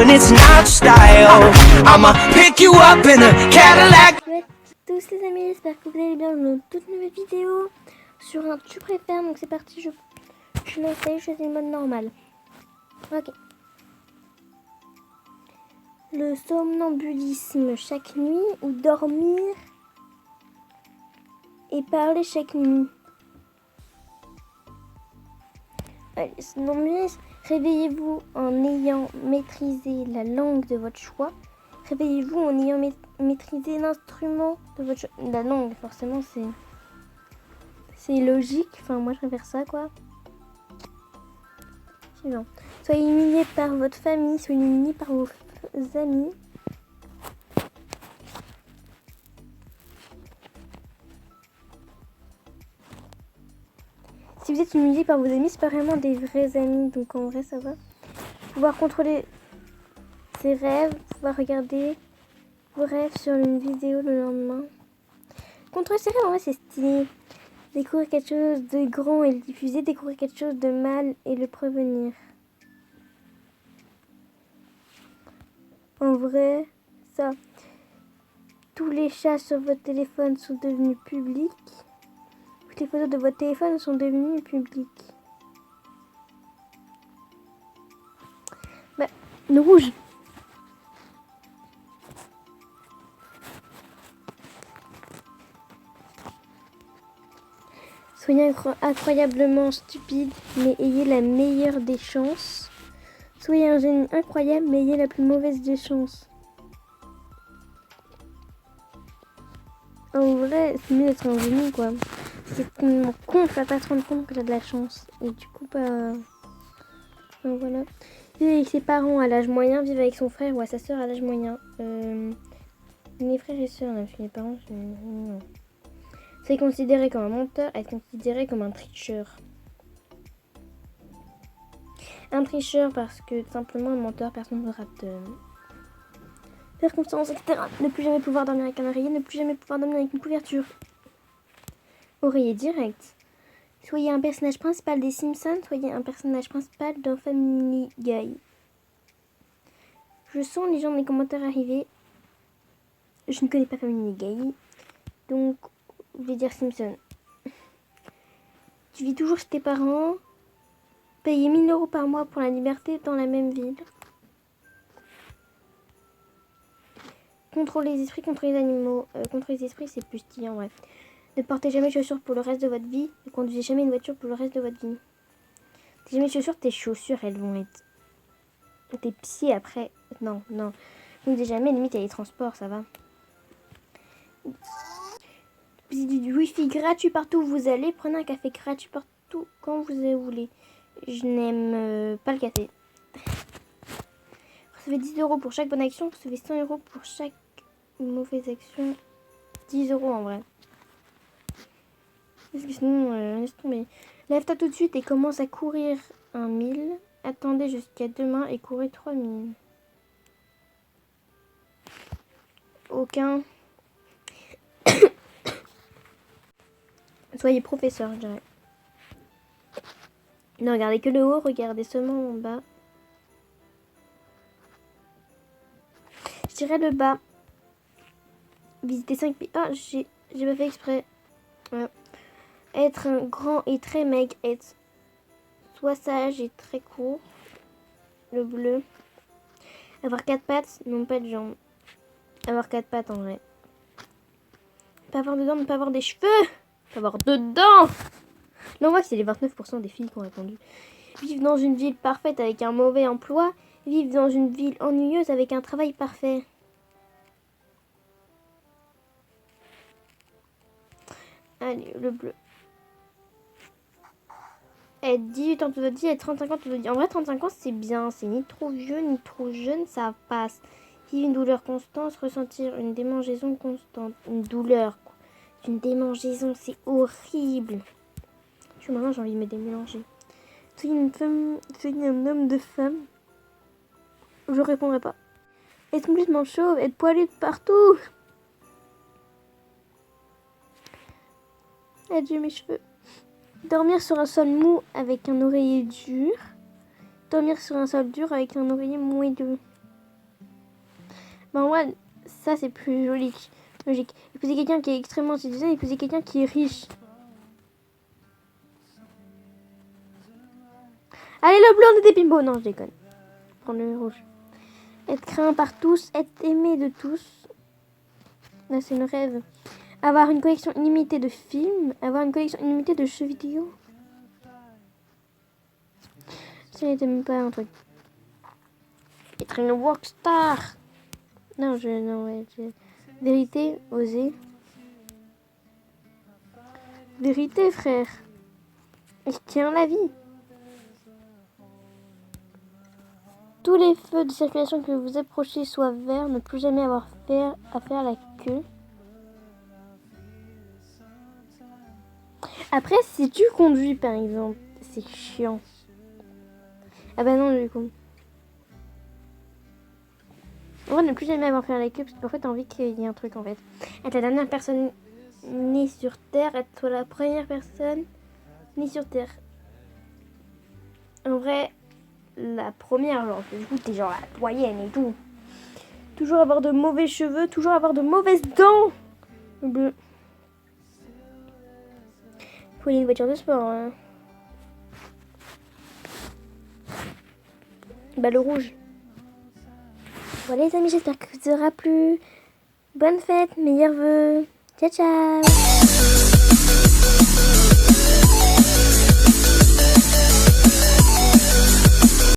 and it's not style. I'ma pick you up in a Cadillac. Salut à tous les amis, j'espère que vous allez bien dans une toute nouvelle vidéo sur un tu préfères. Donc c'est parti, je lance, je choisis le mode normal. Ok. Le somnambulisme chaque nuit ou dormir et parler chaque nuit. Allez, somnambulisme, réveillez-vous en ayant maîtrisé la langue de votre choix. Réveillez-vous en ayant maîtrisé l'instrument de votre choix. La langue, forcément, c'est logique. Enfin, moi, je préfère ça, quoi. Suivant. Soyez humilié par votre famille, soyez humilié par vos amis. Si vous êtes humilié par vos amis, c'est pas vraiment des vrais amis, donc en vrai, ça va. Pouvoir contrôler ses rêves, pouvoir regarder vos rêves sur une vidéo le lendemain. Contrôler ses rêves, en vrai, c'est stylé. Découvrir quelque chose de grand et le diffuser, découvrir quelque chose de mal et le prévenir. En vrai, ça. Tous les chats sur votre téléphone sont devenus publics. Toutes les photos de votre téléphone sont devenues publiques. Bah, le rouge. Soyez incroyablement stupide, mais ayez la meilleure des chances. Soyez un génie incroyable, mais ayez la plus mauvaise des chances. En vrai, c'est mieux d'être un génie, quoi. C'est tellement con, tu vas pas te rendre compte que t'as de la chance. Et du coup, bah... Donc, voilà. Vivre avec ses parents à l'âge moyen, vivre avec son frère ou à sa soeur à l'âge moyen. Mes frères et soeurs, parce que les parents, non. C'est considéré comme un menteur, être considéré comme un tricheur. Un tricheur parce que tout simplement un menteur, personne ne voudra te faire confiance, etc. Ne plus jamais pouvoir dormir avec un oreiller, ne plus jamais pouvoir dormir avec une couverture. Oreiller direct. Soyez un personnage principal des Simpsons, soyez un personnage principal d'un Family Guy. Je sens les gens dans les commentaires arriver. Je ne connais pas Family Guy, donc je vais dire Simpson. Tu vis toujours chez tes parents. Payer 1 000 € par mois pour la liberté dans la même ville. Contrôler les esprits, contrôler les animaux. Contrôler les esprits, c'est plus stylé en vrai. Ne portez jamais de chaussures pour le reste de votre vie. Ne conduisez jamais une voiture pour le reste de votre vie. Si jamais tes chaussures, elles vont être... Tes pieds après... Non. Ne conduisez jamais, limite, il y a les transports, ça va. Du wifi gratuit partout où vous allez. Prenez un café gratuit partout quand vous voulez. Je n'aime pas le café. Recevez 10 € pour chaque bonne action. Recevez 100 € pour chaque mauvaise action. 10 € en vrai. Parce que sinon, laisse tomber. Lève-toi tout de suite et commence à courir 1 000. Attendez jusqu'à demain et courez 3 000. Aucun. Soyez professeur, je dirais. Ne regardez que le haut, regardez seulement en bas. Je dirais le bas. Visiter 5 pays. Ah, j'ai pas fait exprès. Être un grand et très maigre. Être soit sage et très court. Le bleu. Avoir 4 pattes, non pas de jambes. Avoir 4 pattes en vrai. Pas avoir de dents, ne pas avoir des cheveux. Pas avoir de dents. Non, on voit que c'est les 29% des filles qui ont répondu. Vivre dans une ville parfaite avec un mauvais emploi. Vivre dans une ville ennuyeuse avec un travail parfait. Allez, le bleu. Être 18 ans toute votre vie, être 35 ans toute votre vie. En vrai, 35 ans, c'est bien. C'est ni trop vieux, ni trop jeune, ça passe. Vivre une douleur constante, ressentir une démangeaison constante. Une douleur, quoi. Une démangeaison, c'est horrible. Je suis maintenant, j'ai envie de me démélanger. Soyez une femme, soyez un homme de femme. Je répondrai pas. Être complètement chauve, être poilu de partout. Adieu mes cheveux. Dormir sur un sol mou avec un oreiller dur. Dormir sur un sol dur avec un oreiller moelleux. Bah, en vrai, ça, c'est plus logique. Épouser quelqu'un qui est extrêmement intelligent, épouser quelqu'un qui est riche. Allez, le bleu, on était bimbo. Non, je déconne. Prends le rouge. Être craint par tous, être aimé de tous. Là, c'est le rêve. Avoir une collection illimitée de films. Avoir une collection illimitée de jeux vidéo. Ça n'était même pas un truc. Être une rockstar. Non, vérité, oser. Vérité, frère. Je tiens la vie. Tous les feux de circulation que vous approchez soient verts, ne plus jamais avoir à faire la queue. Après, si tu conduis, par exemple, c'est chiant. Ah bah non, du coup. En vrai, ne plus jamais avoir à faire la queue, parce qu'en fait, t'as envie qu'il y ait un truc, en fait. Être la dernière personne née sur Terre, être la première personne née sur Terre. En vrai, la première, genre, du coup, t'es genre la doyenne et tout. Toujours avoir de mauvais cheveux, toujours avoir de mauvaises dents. Le bleu. Faut aller une voiture de sport. Hein. Bah, le rouge. Voilà les amis, j'espère que ça vous aura plu. Bonne fête, meilleurs vœux. Ciao, ciao.